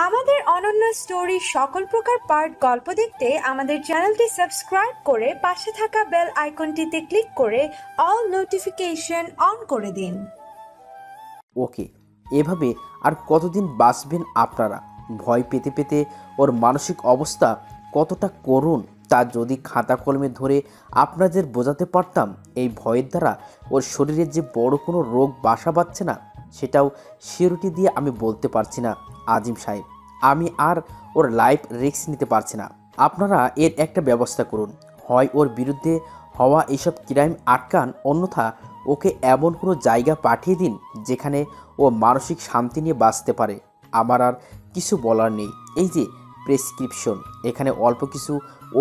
আমাদের অনন্য স্টোরি সকল প্রকার পার্ট গল্প দেখতে আমাদের চ্যানেলটি সাবস্ক্রাইব করে পাশে থাকা বেল আইকনটিতে ক্লিক করে অল নোটিফিকেশন অন করে দিন। ওকে, এভাবে আর কতদিন বাঁচবেন আপনারা? ভয় পেতে পেতে ওর মানসিক অবস্থা কতটা করুণ তা যদি খাতা কলমে ধরে আপনাদের বোঝাতে পারতাম। এই ভয়ের দ্বারা ওর শরীরে যে বড় কোনো রোগ বাসা বাঁধছে না সেটাও সিওরিটি দিয়ে আমি বলতে পারছি না আজিম সাহেব। আমি আর ওর লাইফ রিস্ক নিতে পারছি না। আপনারা এর একটা ব্যবস্থা করুন। হয় ওর বিরুদ্ধে হওয়া এইসব ক্রাইম আটকান, অন্যথা ওকে এমন কোনো জায়গা পাঠিয়ে দিন যেখানে ও মানসিক শান্তি নিয়ে বাঁচতে পারে। আমার আর কিছু বলার নেই। এই যে প্রেসক্রিপশন, এখানে অল্প কিছু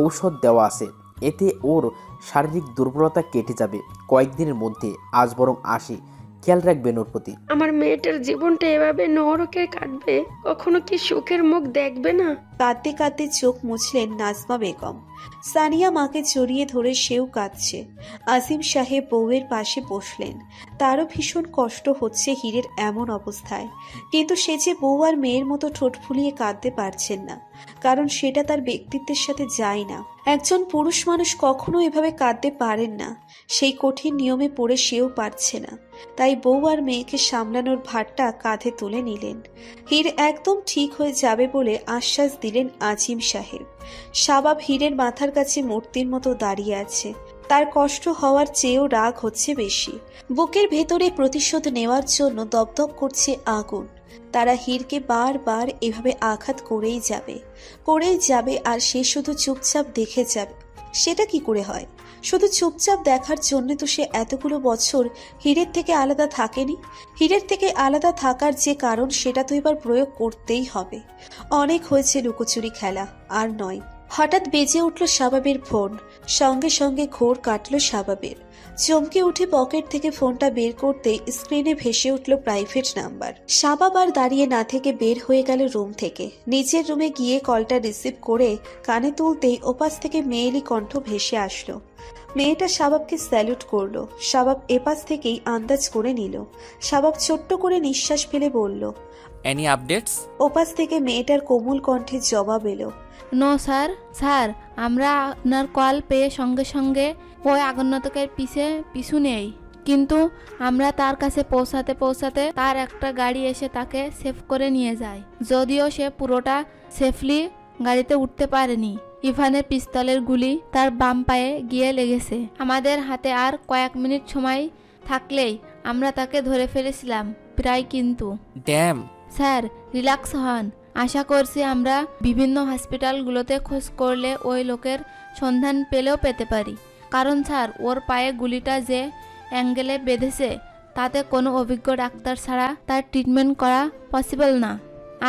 ঔষধ দেওয়া আছে, এতে ওর শারীরিক দুর্বলতা কেটে যাবে কয়েকদিনের মধ্যে। আজ বরং আসি, খেয়াল রাখবেন ওর প্রতি। আমার মেয়েটার জীবনটা এভাবে নরকে কাটবে, কখনো কি সুখের মুখ দেখবে না? কাঁদতে কাঁদতে চোখ মুছলেন নাজমা বেগম। সানিয়া মাকে জড়িয়ে ধরে সেও কাঁদছে। আজিম সাহেব বউয়ের পাশে বসলেন। তারও ভীষণ কষ্ট হচ্ছে হীরের এমন অবস্থায়, কিন্তু সে যে বউ আর মেয়ের মতো ঠোঁট ফুলিয়ে কাঁদতে পারছেন না, কারণ সেটা তার ব্যক্তিত্বের সাথে যায় না। একজন পুরুষ মানুষ কখনো এভাবে কাঁদতে পারেন না, সেই কঠিন নিয়মে পড়ে সেও পারছে না। তাই বউ আর মেয়েকে সামলানোর ভারটা কাঁধে তুলে নিলেন। হীর একদম ঠিক হয়ে যাবে বলে আশ্বাস দিলেন আজিম সাহেব। শাবাব হীরের মাথার কাছে মূর্তির মতো দাঁড়িয়ে আছে। তার কষ্ট হওয়ার চেয়েও রাগ হচ্ছে বেশি। বুকের ভেতরে প্রতিশোধ নেওয়ার জন্য দপদপ করছে আগুন। তারা হীরকে বারবার এভাবে আঘাত করেই যাবে আর সে শুধু চুপচাপ দেখে যাবে। সেটা কি করে হয়? শুধু চুপচাপ দেখার জন্য তো সে এতগুলো বছর হীরের থেকে আলাদা থাকেনি। হীরের থেকে আলাদা থাকার যে কারণ সেটা তো এবার প্রয়োগ করতেই হবে। অনেক হয়েছে লুকোচুরি খেলা, আর নয়। হঠাৎ বেজে উঠল শাবাবের ফোন। সঙ্গে সঙ্গে ঘোর কাটল শাবাবের। চমকে উঠে পকেট থেকে ফোনটা বের করতে স্ক্রিনে ভেসে উঠল প্রাইভেট নাম্বার। শাবাব আর দাঁড়িয়ে না থেকে বের হয়ে গেল রুম থেকে। নিজের রুমে গিয়ে কলটা রিসিভ করে কানে তুলতেই ওপাশ থেকে মেয়েলি কণ্ঠ ভেসে আসলো। মেয়েটা শাবাবকে স্যালুট করলো। শাবাব এপাশ থেকেই আন্দাজ করে নিল। শাবাব ছোট্ট করে নিঃশ্বাস ফেলে বলল, এনি আপডেটস? ওপাশ থেকে মেয়েটার কোমল কণ্ঠে জবাব এলো, নো স্যার, আমরা আপনার কল পেয়ে সঙ্গে সঙ্গে ওই আগন্তুকের পিছু নেই, কিন্তু আমরা তার কাছে পৌঁছাতে তার একটা গাড়ি এসে তাকে সেভ করে নিয়ে যায়। যদিও সে পুরোটা সেফলি গাড়িতে উঠতে পারেনি। ইভানের পিস্তলের গুলি তার বাম পায়ে গিয়ে লেগেছে। আমাদের হাতে আর কয়েক মিনিট সময় থাকলেই আমরা তাকে ধরে ফেলেছিলাম প্রায়, কিন্তু ড্যাম। স্যার রিল্যাক্স হন। আশা করছি আমরা বিভিন্ন হসপিটালগুলোতে খোঁজ করলে ওই লোকের সন্ধান পেলেও পেতে পারি। কারণ স্যার, ওর পায়ে গুলিটা যে অ্যাঙ্গেলে বেঁধেছে তাতে কোনো অভিজ্ঞ ডাক্তার ছাড়া তার ট্রিটমেন্ট করা পসিবল না।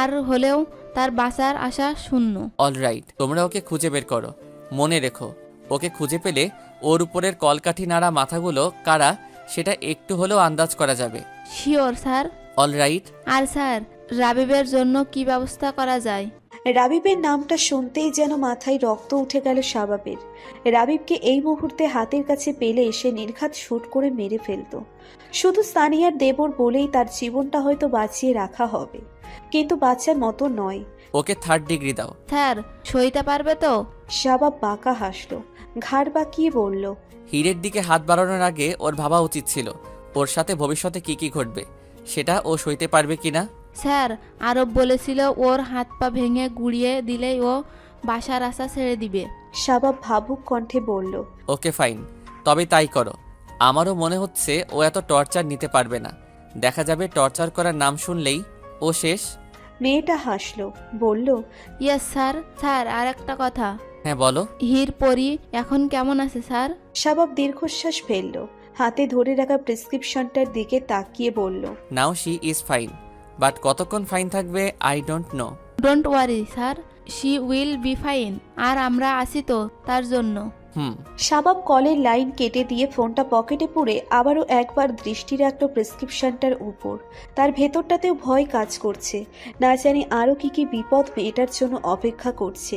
আর হলেও তার বাঁচার আশা শূন্য। অলরাইট, তোমরা ওকে খুঁজে বের করো। মনে রেখো, ওকে খুঁজে পেলে ওর উপরের কলকাঠি নাড়া মাথাগুলো কারা সেটা একটু হলেও আন্দাজ করা যাবে। Sure sir. অলরাইট। আর স্যার, রাবিবের জন্য কি ব্যবস্থা করা যায়? রাবিবের নামটা শুনতেই যেন মাথায় রক্ত উঠে গেল শাবাবের। রাবিবকে এই মুহূর্তে হাতের কাছে পেলে এসে নির্ঘাত শুট করে মেরে ফেলত। শুধু সানিয়ার দেবর বলেই তার জীবনটা হয়তো বাঁচিয়ে রাখা হবে, কিন্তু বাচ্চার মতো নয়। ওকে 3rd ডিগ্রি দাও। স্যার, সইতে পারবে তো? শাবাব বাঁকা হাসলো, ঘাড় বাঁকিয়ে বলল, হীরের দিকে হাত বাড়ানোর আগে ওর ভাবা উচিত ছিল ওর সাথে ভবিষ্যতে কি ঘটবে, সেটা ও সইতে পারবে কিনা। স্যার, আরব বলেছিল ওর হাত পা ভেঙে গুড়িয়ে দিলেই ও বাসার আশা ছেড়ে দিবে। শাবাব ভাবুক কণ্ঠে বলল, ওকে ফাইন, তবে তাই করো। আমারও মনে হচ্ছে ও এত টর্চার নিতে পারবে না। দেখা যাবে টর্চার করার নাম শুনলেই ও শেষ। মেয়েটা হাসলো, বলল, ইয়েস স্যার, আর একটা কথা। হ্যাঁ বলো। হীর পরি এখন কেমন আছে স্যার? শাবাব দীর্ঘশ্বাস ফেলল, হাতে ধরে রাখা প্রেসক্রিপশনটার দিকে তাকিয়ে বলল, now she is fine, but কতক্ষণ ফাইন থাকবে I don't know. Don't worry sir, she will be fine. আর আমরা আছি তো তার জন্য। শাবাব কলের লাইন কেটে দিয়ে ফোনটা পকেটে পুরে আবারও একবার দৃষ্টি রাখল প্রেসক্রিপশনটার উপর। তার ভেতরটাতেও ভয় কাজ করছে, না জানি আরও কি কি বিপদ মেয়েটার জন্য অপেক্ষা করছে।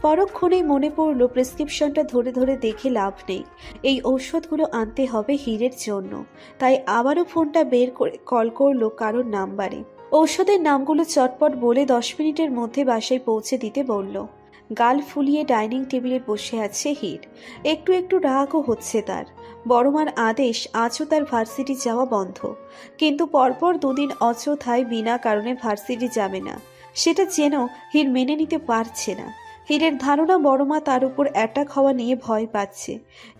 পরক্ষণেই মনে পড়ল প্রেসক্রিপশনটা ধরে ধরে দেখে লাভ নেই, এই ঔষধগুলো আনতে হবে হীরের জন্য। তাই আবারও ফোনটা বের করে কল করলো কারোর নাম্বারে। ঔষধের নামগুলো চটপট বলে 10 মিনিটের মধ্যে বাসায় পৌঁছে দিতে বলল। গাল ফুলিয়ে ডাইনিং টেবিলে বসে আছে হীর। একটু একটু রাগও হচ্ছে তার। বড়মার আদেশ আজও তার ভার্সিটি যাওয়া বন্ধ, কিন্তু পরপর 2 দিন অযথায় বিনা কারণে ভার্সিটি যাবে না, সেটা যেন হীর মেনে নিতে পারছে না। হীরের ধারণা বড়মা তার উপর অ্যাটাক হওয়া নিয়ে ভয় পাচ্ছে,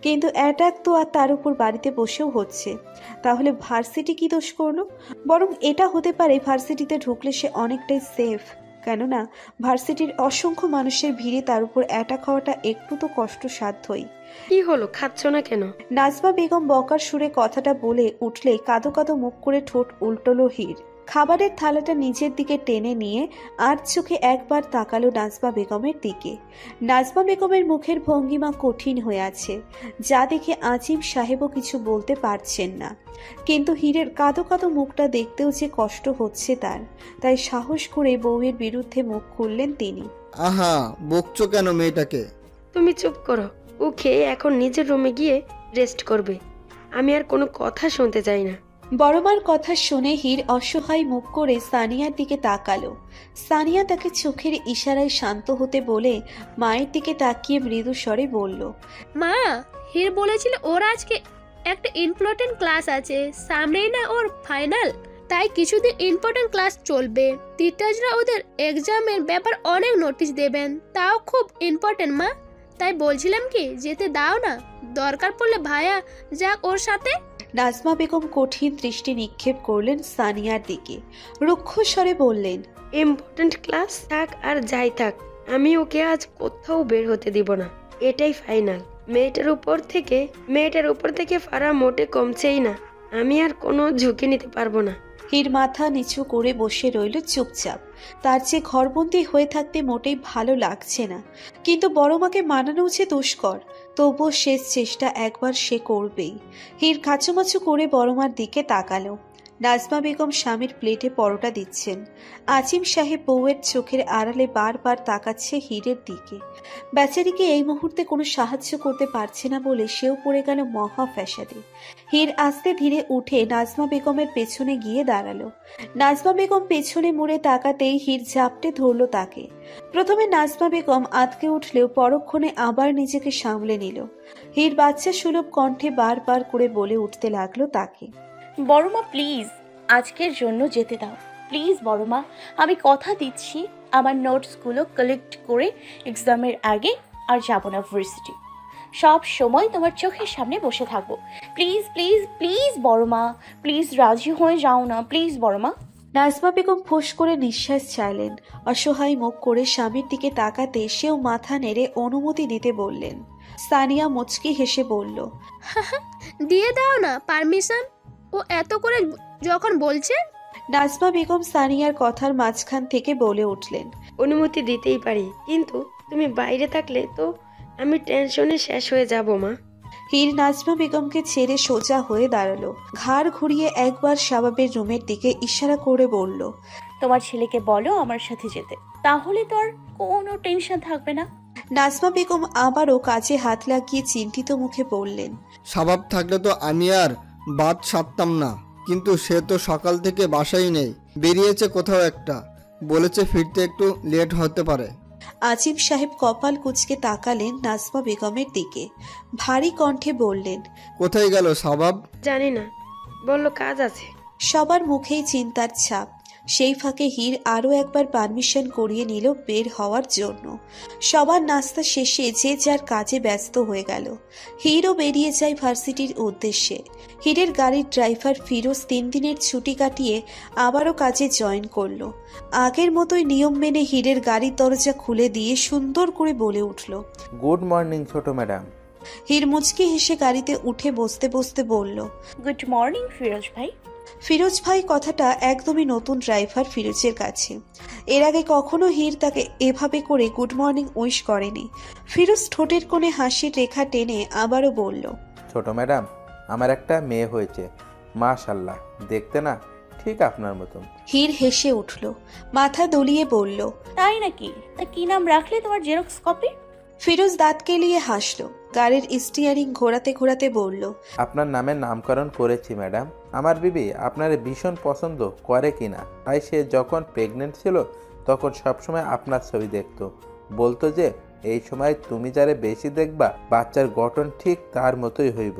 কিন্তু অ্যাটাক তো আর তার উপর বাড়িতে বসেও হচ্ছে। তাহলে ভার্সিটি কি দোষ করলো? বরং এটা হতে পারে ভার্সিটিতে ঢুকলে সে অনেকটাই সেফ, কেননা ভার্সিটির অসংখ্য মানুষের ভিড়ে তার উপর অ্যাটাক হওয়াটা একটু তো কষ্টসাধ্যই। কি হলো, খাচ্ছ না কেন? নাজমা বেগম বকার সুরে কথাটা বলে উঠলেই কাঁদো কাঁদো মুখ করে ঠোঁট উল্টলো হীর। খাবারের থালাটা নিজের দিকে টেনে নিয়ে আর চোখে একবার তাকালো নাজমা বেগমের দিকে। নাজমা বেগমের মুখের ভঙ্গিমা কঠিন হয়ে আছে, যা দেখে আজিম সাহেবও কিছু বলতে পারছেন না। কিন্তু হীরের কাঁদো কাঁদো মুখটা দেখতেও যে কষ্ট হচ্ছে তার, তাই সাহস করে বউয়ের বিরুদ্ধে মুখ খুললেন তিনি। আহা, বকছো কেন মেয়েটাকে? তুমি চুপ করো, ও খেয়ে এখন নিজের রুমে গিয়ে রেস্ট করবে। আমি আর কোনো কথা শুনতে চাই না। বড়মার কথা শুনে হীর অসহায় মুখ করে সানিয়ার দিকে তাকালো। সানিয়া তাকে চোখের ইশারায় শান্ত হতে বলে মায়ের দিকে তাকিয়ে মৃদু স্বরে বলল, মা, হীর বলেছিল ওর আজকে একটা ইম্পর্টেন্ট ক্লাস আছে, সামনেই না ওর ফাইনাল, তাই কিছুদিন ইম্পর্টেন্ট ক্লাস চলবে। টিচাররা ওদের এক্সামের ব্যাপার অনেক নোটিশ দেবেন, তাও খুব ইম্পর্টেন্ট মা। তাই বলছিলাম কি যেতে দাও না, দরকার পড়লে ভাইয়া যাক ওর সাথে। নাজমা বেগম কঠিন দৃষ্টি নিক্ষেপ করলেন সানিয়ার দিকে, রুক্ষ স্বরে বললেন, ইম্পর্টেন্ট ক্লাস থাক আর যাই থাক, আমি ওকে আজ কোথাও বের হতে দিব না, এটাই ফাইনাল। মেয়েটার উপর থেকে ফারা মোটে কমছেই না, আমি আর কোনো ঝুঁকি নিতে পারবো না। হীর মাথা নিচু করে বসে রইল চুপচাপ। তার যে ঘরবন্দি হয়ে থাকতে মোটেই ভালো লাগছে না, কিন্তু বড়মাকে মানানো যে দুষ্কর, তবুও শেষ চেষ্টা একবার সে করবেই। হীর কাচুমাচু করে বড়মার দিকে তাকালো। নাজমা বেগম স্বামীর প্লেটে পরোটা দিচ্ছেন। আজিম সাহেব বউয়ের চোখের আড়ালে বারবার তাকাচ্ছে হীরের দিকে। বেচারিকে এই মুহূর্তে কোনো সাহায্য করতে পারছে না বলে সেও পড়ে গেল মহা ফ্যাসাদে। হীর আস্তে ধীরে উঠে নাজমা বেগমের পেছনে গিয়ে দাঁড়ালো। নাজমা বেগম পেছনে মুড়ে তাকাতেই হীর ঝাপটে ধরল তাকে। প্রথমে নাজমা বেগম আতকে উঠলেও পরক্ষণে আবার নিজেকে সামলে নিল। হীর বাচ্চা সুলভ কণ্ঠে বারবার করে বলে উঠতে লাগলো তাকে, বড়মা প্লিজ আজকের জন্য যেতে দাও, প্লিজ বড়মা, আমি কথা দিচ্ছি আমার নোটসগুলো কালেক্ট করে এক্সামের আগে আর যাব না ভার্সিটি, সব সময় তোমার চোখের সামনে বসে থাকবো, প্লিজ প্লিজ প্লিজ বড়মা, প্লিজ রাজি হয়ে যাও না, প্লিজ বড়মা। নাজমা বেগম ফোঁস করে নিঃশ্বাস ছাড়লেন। অসহায় মুখ করে স্বামীর দিকে তাকাতে সেও মাথা নেড়ে অনুমতি দিতে বললেন। সানিয়া মুচকি হেসে বলল, দিয়ে দাও না পারমিশন, ও এত করে যখন বলছে। নাজমা বেগম সানিয়ার কথার মাঝখান থেকে বলে উঠলেন, অনুমতি দিতেই পারি, কিন্তু তুমি বাইরে থাকলে তো আমি টেনশনে শেষ হয়ে যাব মা। হীর নাজমা বেগমকে ছেড়ে সোজা হয়ে দাঁড়ালো। ঘাড় ঘুরিয়ে একবার শাবাবের রুমের দিকে ইশারা করে বলল, তোমার ছেলেকে বলো আমার সাথে যেতে, তাহলে তো আর কোনো টেনশন থাকবে না। নাজমা বেগম আবারও কাজে হাত লাগিয়ে চিন্তিত মুখে বললেন, স্বভাব থাকলে তো আমি আর বাদ সারতাম না, কিন্তু সে তো সকাল থেকে বাসায় নেই, বেরিয়েছে কোথাও একটা, বলেছে ফিরতে একটু লেট হতে পারে। আজিম সাহেব কপাল কুঁচকে তাকালেন নাজমা বেগমের দিকে, ভারী কণ্ঠে বললেন, কোথায় গেল স্বভাব? জানি না, বললো কাজ আছে। সবার মুখেই চিন্তার ছাপ। সেই ফাঁকে হীর আরও একবার পারমিশন করিয়ে নিল বের হওয়ার জন্য। সবার নাস্তা শেষে যে যার কাজে ব্যস্ত হয়ে গেল। হীরও বেরিয়ে যায় ভার্সিটির উদ্দেশ্যে। হীরের গাড়ির ড্রাইভার ফিরোজ 3 দিনের ছুটি কাটিয়ে আবারও কাজে জয়েন করলো। আগের মতোই নিয়ম মেনে হীরের গাড়ির দরজা খুলে দিয়ে সুন্দর করে বলে উঠল, গুড মর্নিং ছোট ম্যাডাম। হীর মুচকি হেসে গাড়িতে উঠে বসতে বসতে বলল, গুড মর্নিং ফিরোজ ভাই। ফিরোজ ভাই কথাটা একদমই নতুন ড্রাইভার ফিরোজের কাছে। এর আগে কখনো হীর তাকে এভাবে করে গুড মর্নিং উইশ করেনি। ফিরোজ ঠোঁটের কোণে হাসির রেখা টেনে আবারও বলল, ছোট ম্যাডাম, আমার একটা মেয়ে হয়েছে, মাশাল্লাহ, দেখতে না ঠিক আপনার মতন। হীর হেসে উঠল, মাথা দুলিয়ে বলল, তাই নাকি? তা কি নাম রাখলে তোমার জেরক্স কপি? ফিরোজ দাঁত কেলিয়ে হাসল, গাড়ির স্টিয়ারিং ঘোরাতে ঘোরাতে বলল, আপনার নামে নামকরণ করেছি ম্যাডাম। আমার বিবি আপনার ভীষণ পছন্দ করে কিনা, তাই সে যখন প্রেগনেন্ট ছিল তখন সবসময় আপনার ছবি দেখতো, বলতো যে এই সময় তুমি যারে বেশি দেখবা বাচ্চার গঠন ঠিক তার মতোই হইব।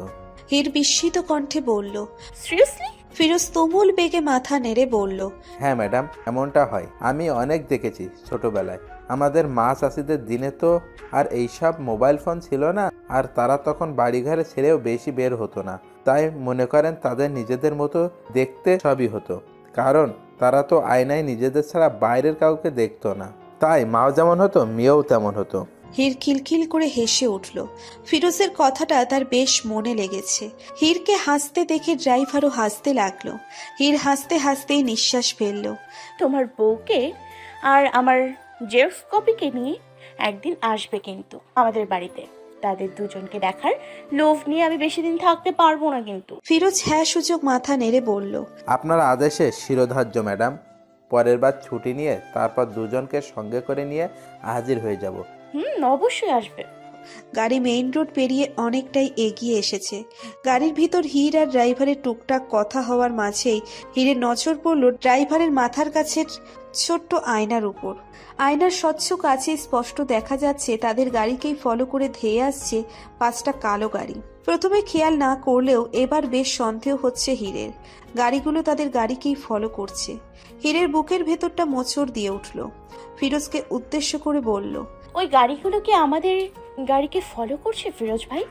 হীর বিস্মিত কণ্ঠে বলল, সিরিয়াসলি? ফিরোজ তুমুল বেগে মাথা নেড়ে বলল, হ্যাঁ ম্যাডাম, এমনটা হয়। আমি অনেক দেখেছি ছোটবেলায়। আমাদের মা চাষিদের দিনে তো আর এইসব মোবাইল ফোন ছিল না, আর তারা তখন বাড়িঘরে ছেড়েও বেশি বের হতো না। তাই মনে করেন তাদের নিজেদের মতো দেখতে সবই হতো, কারণ তারা তো আয়নায় নিজেদের ছাড়া বাইরের কাউকে দেখতো না। তাই মাও যেমন হতো, মেয়েও তেমন হতো। হীর খিলখিল করে হেসে উঠল। ফিরোজের কথাটা তার বেশ মনে লেগেছে। হীরকে হাসতে দেখে ড্রাইভারও হাসতে লাগলো। হীর হাসতে হাসতেই নিঃশ্বাস ফেলল। তোমার বউকে আর আমার জেরক্স কপিকে নিয়ে একদিন আসবে কিন্তু আমাদের বাড়িতে। তাদের দুজনকে দেখার লোভ নিয়ে আমি বেশি দিন থাকতে পারবো না কিন্তু। ফিরোজ হ্যাঁ সূচক মাথা নেড়ে বলল, আপনার আদেশে শিরোধার্য ম্যাডাম। পরের বার ছুটি নিয়ে তারপর দুজনকে সঙ্গে করে নিয়ে হাজির হয়ে যাব। অবশ্যই আসবে। গাড়ি মেইন রোড পেরিয়ে অনেকটাই এগিয়ে এসেছে। গাড়ির ভিতর হীর আর ড্রাইভারের টুকটাক কথা হওয়ার মাঝেই হীরের নজর পড়ল ড্রাইভারের মাথার কাছের ছোট্ট আয়নার উপর। আয়নার স্বচ্ছ কাছে স্পষ্ট দেখা যাচ্ছে তাদের গাড়িকেই ফলো করে ধেয়ে আসছে 5টা কালো গাড়ি। প্রথমে খেয়াল না করলেও এবার বেশ সন্দেহ হচ্ছে হীরের। গাড়িগুলো তাদের গাড়িকেই ফলো করছে। হীরের বুকের ভেতরটা মোচড় দিয়ে উঠল। ফিরোজকে উদ্দেশ্য করে বলল, ওই গাড়িগুলো কি আমাদের গাড়িকে ফলো করছে ফিরোজ ভাই?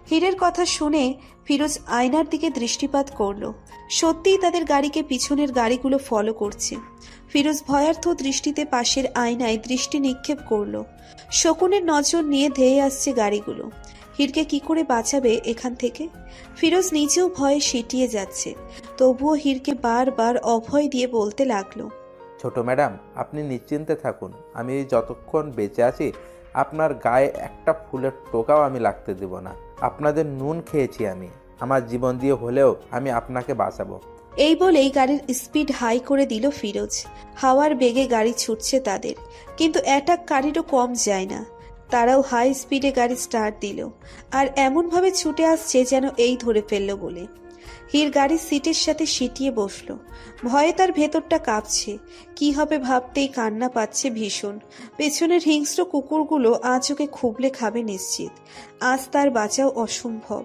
হীরের কথা শুনে ফিরোজ আয়নার দিকে দৃষ্টিপাত করল। সত্যিই তাদের গাড়িকে পিছনের গাড়িগুলো ফলো করছে। ফিরোজ ভয়ার্থ দৃষ্টিতে পাশের আয়নায় দৃষ্টি নিক্ষেপ করল। শকুনের নজর নিয়ে ধেয়ে আসছে গাড়িগুলো। হীরকে কি করে বাঁচাবে এখান থেকে? ফিরোজ নিজেও ভয়ে সিটিয়ে যাচ্ছে। তবুও হীরকে বারবার অভয় দিয়ে বলতে লাগলো, ছোট ম্যাডাম, আপনি নিশ্চিন্তে থাকুন। আমি যতক্ষণ বেঁচে আছি আপনার গায়ে একটা ফুলের টোকাও আমি লাগতে দেব না। আপনাদের নুন খেয়েছি আমি, আমার জীবন দিয়ে হলেও আমি আপনাকে বাঁচাবো। এই বলেই গাড়ির স্পিড হাই করে দিল ফিরোজ। হাওয়ার বেগে গাড়ি ছুটছে তাদের, কিন্তু অ্যাটাক গাড়িরও কম যায় না। তারাও হাই স্পিডে গাড়ি স্টার্ট দিল, আর এমনভাবে ছুটে আসছে যেন এই ধরে ফেললো বলে। হীর গাড়ির সিটের সাথে সিটিয়ে বসলো। ভয়ে তার ভেতরটা কাঁপছে। কি হবে ভাবতেই কান্না পাচ্ছে ভীষণ। পেছনের হিংস্র কুকুরগুলো আজ ওকে খুবলে খাবে নিশ্চিত। আজ তার বাঁচাও অসম্ভব।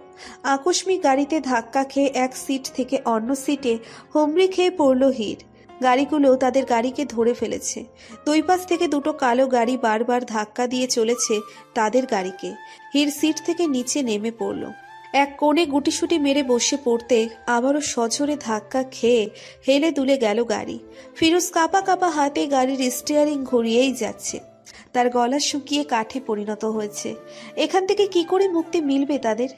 আকস্মিক গাড়িতে ধাক্কা খেয়ে এক সিট থেকে অন্য সিটে হুমড়ি খেয়ে পড়ল হীর। গাড়িগুলো তাদের গাড়িকে ধরে ফেলেছে। দুই পাশ থেকে দুটো কালো গাড়ি বারবার ধাক্কা দিয়ে চলেছে তাদের গাড়িকে। হীর সিট থেকে নিচে নেমে পড়ল। এক কোণে গুটিসুটি মেরে বসে পড়তে আবারও সজোরে ধাক্কা খেয়ে হেলে দুলে গেল গাড়ি। ফিরোজ কাঁপা কাঁপা হাতে গাড়ির স্টিয়ারিং ঘুরিয়েই যাচ্ছে। তার গলা শুকিয়ে কাঠে পরিণত হয়েছে। এখান থেকে কি করে মুক্তি মিলবে তাদের?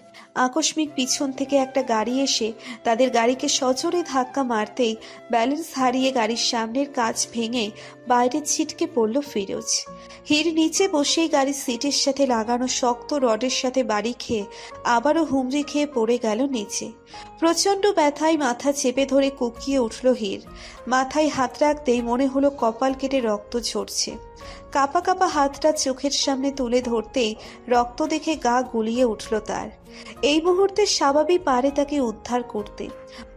আকস্মিক পিছন থেকে একটা গাড়ি এসে তাদের গাড়িকে সজোরে ধাক্কা মারতেই ব্যালেন্স হারিয়ে গাড়ির সামনের কাঁচ ভেঙে বাইরে ছিটকে পড়ল ফিরোজ। হীর নিচে বসেই গাড়ির সিটের সাথে লাগানো শক্ত রডের সাথে বাড়ি খেয়ে আবারও হুমড়ি খেয়ে পড়ে গেল নিচে। প্রচণ্ড ব্যথায় মাথা চেপে ধরে কুকিয়ে উঠল হীর। মাথায় হাত রাখতেই মনে হলো কপাল কেটে রক্ত ঝরছে। কাঁপা কাঁপা হাতটা চোখের সামনে তুলে ধরতেই রক্ত দেখে গা গুলিয়ে উঠল তার। এই মুহূর্তে স্বাভাবিক পারে তাকে উদ্ধার করতে।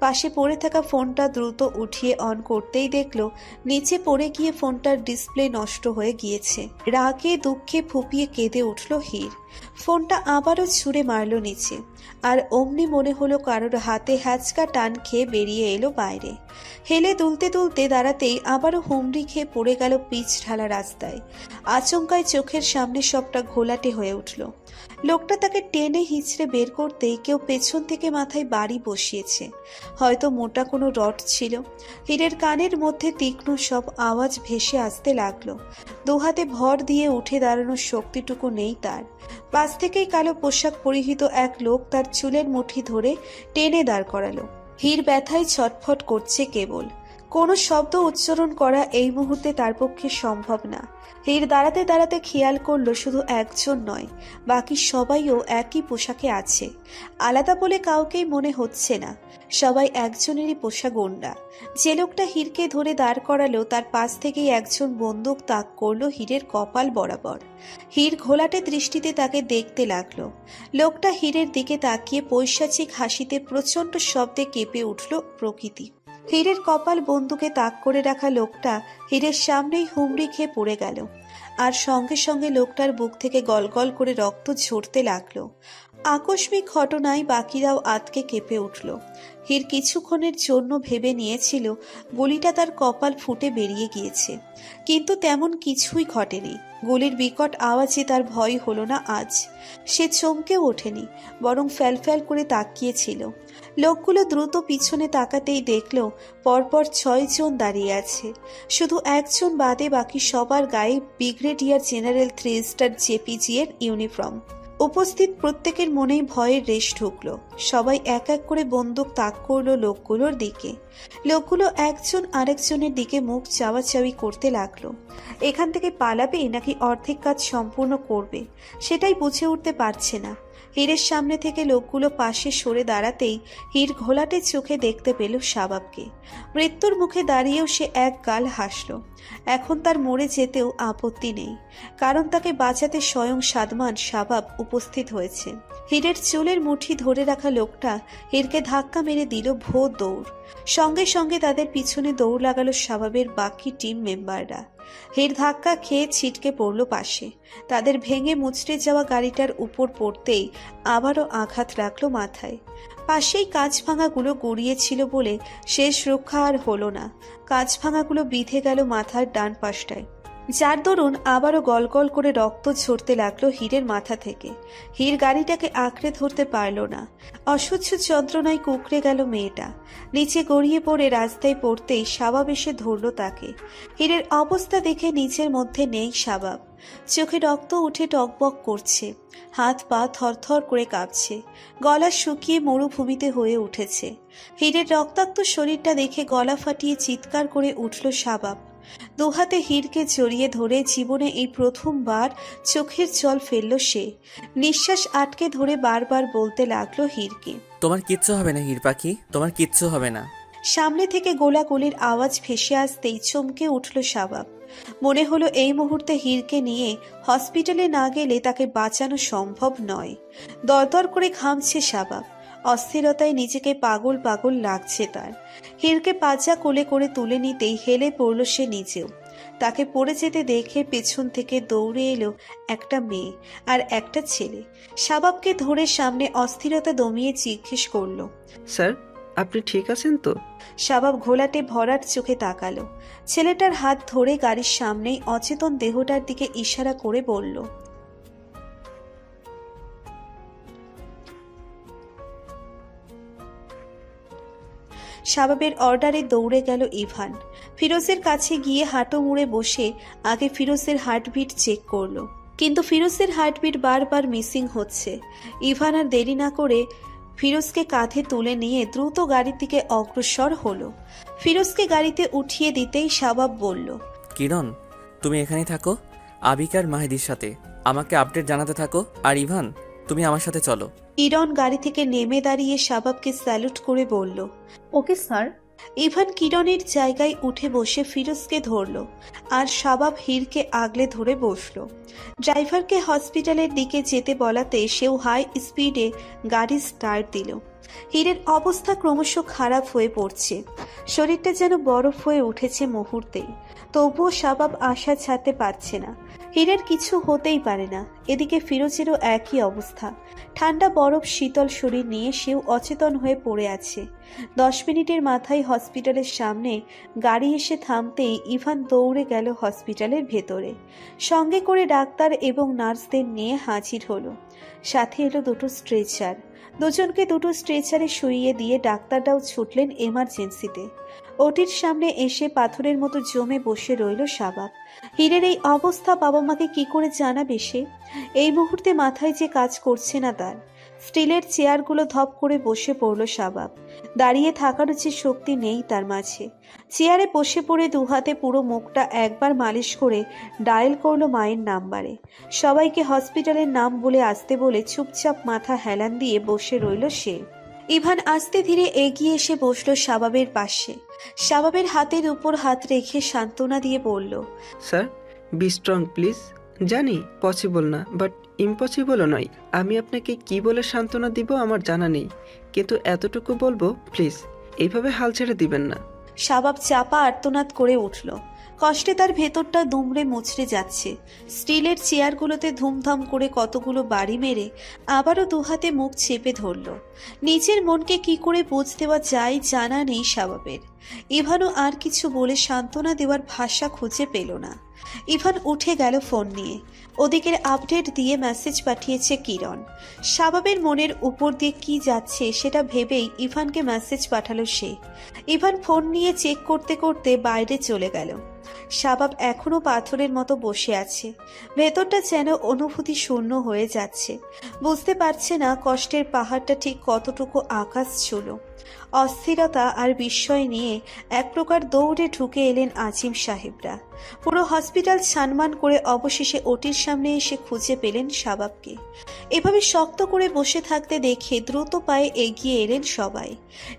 পাশে পড়ে থাকা ফোনটা দ্রুত উঠিয়ে অন করতেই দেখলো নিচে পড়ে গিয়ে ফোনটার ডিসপ্লে নষ্ট হয়ে গিয়েছে। রাগে দুঃখে ফুপিয়ে কেঁদে উঠল হীর। ফোনটা আবারও ছুঁড়ে মারল নিচে, আর অমনি মনে হলো কারোর হাতে হ্যাচকা টান খেয়ে বেরিয়ে এলো বাইরে। হেলে দুলতে দুলতে দাঁড়াতেই আবারও হুমড়ি খেয়ে পড়ে গেল পিচ ঢালা রাস্তায়। আচমকায় চোখের সামনে সবটা ঘোলাটে হয়ে উঠল। লোকটা তাকে টেনে হিঁচড়ে বের করতেই কেউ পেছন থেকে মাথায় বাড়ি বসিয়েছে। হয়তো মোটা কোনো রড ছিল। হীরের কানের মধ্যে তীক্ষ্ণ সব আওয়াজ ভেসে আসতে লাগলো। দুহাতে ভর দিয়ে উঠে দাঁড়ানোর শক্তিটুকু নেই তার। পাশ থেকেই কালো পোশাক পরিহিত এক লোক তার চুলের মুঠি ধরে টেনে দাঁড় করালো। হীর ব্যথায় ছটফট করছে কেবল। কোনো শব্দ উচ্চারণ করা এই মুহূর্তে তার পক্ষে সম্ভব না। হীর দাঁড়াতে দাঁড়াতে খেয়াল করলো শুধু একজন নয়, বাকি সবাইও একই পোশাকে আছে। আলাদা বলে কাউকেই মনে হচ্ছে না, সবাই একজনেরই পোশাক গন্ডা। যে লোকটা হীরকে ধরে দাঁড় করালো তার পাশ থেকেই একজন বন্দুক তাক করলো হীরের কপাল বরাবর। হীর ঘোলাটে দৃষ্টিতে তাকে দেখতে লাগলো। লোকটা হীরের দিকে তাকিয়ে পৈশাচিক হাসিতে প্রচণ্ড শব্দে কেঁপে উঠল প্রকৃতি। হীরের কপাল বন্দুকে তাক করে রাখা লোকটা হীরের সামনেই হুমড়ি খেয়ে পড়ে গেল, আর সঙ্গে সঙ্গে লোকটার বুক থেকে গলগল করে রক্ত ঝরতে লাগলো। আকস্মিক ঘটনায় বাকিরাও আতকে কেঁপে উঠল। হীর কিছুক্ষণের জন্য ভেবে নিয়েছিল গুলিটা তার কপাল ফুটে বেরিয়ে গিয়েছে, কিন্তু তেমন কিছুই ঘটেনি। গুলির বিকট আওয়াজে তার ভয় হলো না আজ। সে চমকেও ওঠেনি, বরং ফ্যালফ্যাল করে তাকিয়েছিল। লোকগুলো দ্রুত পিছনে তাকাতেই দেখল পরপর 6 জন দাঁড়িয়ে আছে। শুধু একজন বাদে বাকি সবার গায়ে ব্রিগেডিয়ার জেনারেল 3 স্টার জেপিজি এর ইউনিফর্ম। উপস্থিত প্রত্যেকের মনেই ভয়ের রেশ ঢুকলো। সবাই এক এক করে বন্দুক তাক করলো লোকগুলোর দিকে। লোকগুলো একজন আরেকজনের দিকে মুখ চাওয়াচাওয়ি করতে লাগলো। এখান থেকে পালাবে নাকি অর্ধেক কাজ সম্পূর্ণ করবে সেটাই বুঝে উঠতে পারছে না। হীরের সামনে থেকে লোকগুলো পাশে সরে দাঁড়াতেই হীর ঘোলাটে চোখে দেখতে পেল শাবাবকে। মৃত্যুর মুখে দাঁড়িয়েও সে এক গাল হাসল। এখন তার মরে যেতেও আপত্তি নেই, কারণ তাকে বাঁচাতে স্বয়ং সাদমান শাবাব উপস্থিত হয়েছে। হীরের চুলের মুঠি ধরে রাখা লোকটা হীরকে ধাক্কা মেরে দিল ভো দৌড়। সঙ্গে সঙ্গে তাদের পিছনে দৌড় লাগালো শাবাবের বাকি টিম মেম্বাররা। হীর ধাক্কা খেয়ে ছিটকে পড়ল পাশে। তাদের ভেঙে মুচড়ে যাওয়া গাড়িটার উপর পড়তেই আবারও আঘাত রাখলো মাথায়। পাশেই কাঁচ ভাঙাগুলো গড়িয়েছিল বলে শেষ রক্ষা আর হলো না। কাঁচ ভাঙাগুলো বিঁধে গেল মাথার ডান পাশটায়, যার দরুন আবারও গলগল করে রক্ত ঝরতে লাগলো হীরের মাথা থেকে। হীর গাড়িটাকে আঁকড়ে ধরতে পারল না। অসহ্য যন্ত্রণায় কুঁকড়ে গেল মেয়েটা। নিচে গড়িয়ে পড়ে রাস্তায় পড়তেই শাবাব এসে ধরল তাকে। হীরের অবস্থা দেখে নিজের মধ্যে নেই শাবাব। চোখে রক্ত উঠে টকবক করছে, হাত পা থরথর করে কাঁপছে, গলা শুকিয়ে মরুভূমিতে হয়ে উঠেছে। হীরের রক্তাক্ত শরীরটা দেখে গলা ফাটিয়ে চিৎকার করে উঠল শাবাব। দুহাতে হীরকে জড়িয়ে ধরে জীবনে এই প্রথমবার চোখের জল ফেলল সে। নিঃশ্বাস আটকে ধরে বারবার বলতে লাগলো হীরকে, তোমার কিচ্ছু হবে না হীর পাখি, তোমার কিচ্ছু হবে না। সামনে থেকে গোলাগুলির আওয়াজ ভেসে আসতেই চমকে উঠল শাবাব। মনে হলো এই মুহূর্তে হীরকে নিয়ে হসপিটালে না গেলে তাকে বাঁচানো সম্ভব নয়। দরদর করে ঘামছে শাবাব। অস্থিরতায় নিজেকে পাগল পাগল লাগছে তার। হীরকে পাজা কোলে করে তুলে নিতেই হেলে পড়ল সে নিজেও। তাকে পড়ে যেতে দেখে পেছন থেকে দৌড়ে এলো একটা মেয়ে আর একটা ছেলে। শাবাবকে ধরে সামনে অস্থিরতা দমিয়ে জিজ্ঞেস করলো, স্যার আপনি ঠিক আছেন তো? শাবাব ঘোলাটে ভরাট চোখে তাকালো। ছেলেটার হাত ধরে গাড়ির সামনেই অচেতন দেহটার দিকে ইশারা করে বলল, শাবাবের অর্ডারে দৌড়ে গেল ইভান। ফিরোজের কাছে গিয়ে হাঁটু মুড়ে বসে আগে ফিরোজের হার্টবিট চেক করলো, কিন্তু ফিরোজের হার্টবিট বারবার মিসিং হচ্ছে। ইভান আর দেরি না করে ফিরোজকে কাঁধে তুলে নিয়ে দ্রুত গাড়ির দিকে অগ্রসর হলো। ফিরোজকে গাড়িতে উঠিয়ে দিতেই শাবাব বলল, কিরণ তুমি এখানেই থাকো আবিকার মাহিদির সাথে, আমাকে আপডেট জানাতে থাকো। আর ইভান তুমি আমার সাথে চলো। কিরণ গাড়ি থেকে নেমে দাঁড়িয়ে শাবাবকে স্যালুট করে বলল, ওকে স্যার। ইভান কিরণের জায়গায় উঠে বসে ফিরোজকে ধরল, আর শাবাব হীরকে আগলে ধরে বসলো। ড্রাইভারকে হসপিটালের দিকে যেতে বলাতে সেও হাই স্পিডে গাড়ি স্টার্ট দিল। হীরের অবস্থা ক্রমশ খারাপ হয়ে পড়ছে, শরীরটা যেন বরফ হয়ে উঠেছে মুহূর্তেই। তবুও শাবাব আশা ছাড়তে পারছে না, হীরের কিছু হতেই পারে না। এদিকে ফিরোজেরও একই অবস্থা, ঠান্ডা বরফ শীতল শরীর নিয়ে সেও অচেতন হয়ে পড়ে আছে। 10 মিনিটের মাথায় হসপিটালের সামনে গাড়ি এসে থামতেই ইভান দৌড়ে গেল হসপিটালের ভেতরে। সঙ্গে করে ডাক্তার এবং নার্সদের নিয়ে হাজির হলো। সাথে এলো 2টো স্ট্রেচার। দুজনকে 2টো স্ট্রেচারে শুইয়ে দিয়ে ডাক্তাররাও ছুটলেন এমার্জেন্সিতে। ওটির সামনে এসে পাথরের মতো জমে বসে রইল শাবাব। হীরের এই অবস্থা বাবা মাকে কি করে জানাবে সে? এই মুহূর্তে মাথায় যে কাজ করছে না তার। স্টিলের চেয়ারগুলো ধপ করে বসে পড়ল শাবাব। দাঁড়িয়ে থাকার যে শক্তি নেই তার মাঝে। চেয়ারে বসে পড়ে দুহাতে পুরো মুখটা একবার মালিশ করে ডায়াল করলো মায়ের নাম্বারে। সবাইকে হসপিটালের নাম বলে আসতে বলে চুপচাপ মাথা হেলান দিয়ে বসে রইল সে। ইভান আস্তে ধীরে এগিয়ে এসে বসলো শাবাবের পাশে। শাবাবের হাতের উপর হাত রেখে সান্ত্বনা দিয়ে বলল, স্যার বি স্ট্রং প্লিজ। জানি পসিবল না, বাট ইম্পসিবলও নয়। আমি আপনাকে কি বলে সান্ত্বনা দিব আমার জানা নেই, কিন্তু এতটুকু বলবো প্লিজ এইভাবে হাল ছেড়ে দিবেন না। শাবাব চাপা আর্তনাদ করে উঠল। কষ্টে তার ভেতরটা দুমড়ে মুচড়ে যাচ্ছে। স্টিলের চেয়ারগুলোতে ধুমধাম করে কতগুলো বাড়ি মেরে আবারও দুহাতে মুখ চেপে ধরল। নিজের মনকে কি করে বুঝ দেওয়া যায় জানা নেই শাবাবের। ইভানও আর কিছু বলে সান্ত্বনা দেওয়ার ভাষা খুঁজে পেল না। ইভান উঠে গেল ফোন নিয়ে। ওদিকের আপডেট দিয়ে মেসেজ পাঠিয়েছে কিরণ। শাবাবের মনের উপর দিয়ে কি যাচ্ছে সেটা ভেবেই ইভানকে মেসেজ পাঠালো সে। ইভান ফোন নিয়ে চেক করতে করতে বাইরে চলে গেল। শাবাব এখনো পাথরের মতো বসে আছে। ভেতরটা যেন অনুভূতি শূন্য হয়ে যাচ্ছে। বুঝতে পারছে না কষ্টের পাহাড়টা ঠিক কতটুকু আকাশ ছিল। অস্থিরতা আর বিস্ময় নিয়ে এক প্রকার দৌড়ে ঢুকে এলেন আজিম সাহেবরা। পুরো হসপিটাল ছানমান করে অবশেষে ওটির সামনে এসে খুঁজে পেলেন শাবাবকে। এভাবে শক্ত করে বসে থাকতে দেখে দ্রুত পায়ে এগিয়ে এলেন সবাই।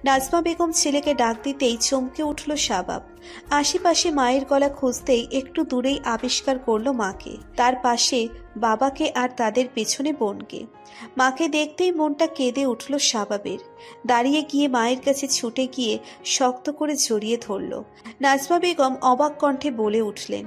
নাজমা বেগম ছেলেকে ডাক দিতেই চমকে উঠল শাবাব। আশেপাশে মায়ের গলা খুঁজতেই একটু দূরেই আবিষ্কার করলো মাকে, তার পাশে বাবাকে আর তাদের পেছনে বোনকে। মাকে দেখতেই মনটা কেঁদে উঠল শাবাবের। দাঁড়িয়ে গিয়ে মায়ের কাছে ছুটে গিয়ে শক্ত করে জড়িয়ে ধরল। নাজমা বেগম অবাক কণ্ঠে বলে উঠলেন,